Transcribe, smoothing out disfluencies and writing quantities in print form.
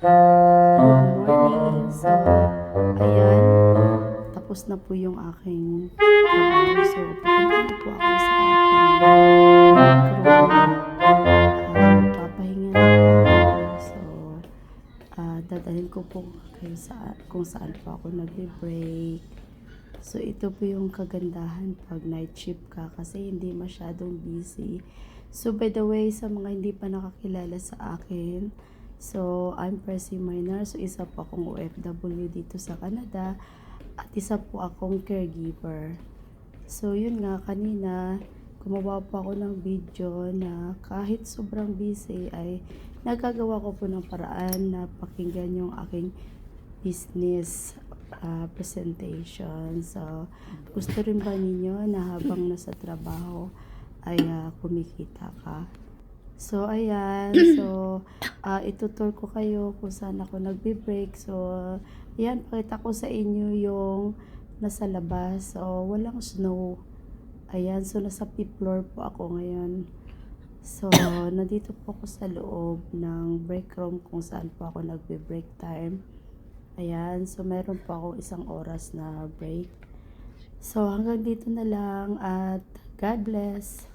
Good morning. So, ayan, tapos na po yung aking trabaho. So, pupunta na po ako sa aking break room. Magpapahinga na po ako. So, dadalhin ko po kayo sa kung saan po ako nagbe-break. So, ito po yung kagandahan pag night shift ka kasi hindi masyadong busy. So, by the way, sa mga hindi pa nakakilala sa akin, so, I'm Percy Minor. So, isa po akong OFW dito sa Canada at isa po akong caregiver. So, yun nga, kanina, gumawa po ako ng video na kahit sobrang busy ay nagagawa ko po ng paraan na pakinggan yung aking business presentation. So, gusto rin ba ninyo na habang nasa trabaho ay kumikita ka? So, ayan. So, itutur ko kayo kung saan ako nagbe-break. So, ayan, pakita ko sa inyo yung nasa labas. So, walang snow. Ayan, so nasa fifth floor po ako ngayon. So, nandito po ako sa loob ng break room kung saan po ako nagbe-break time. Ayan, so meron po akong 1 oras na break. So, hanggang dito na lang at God bless.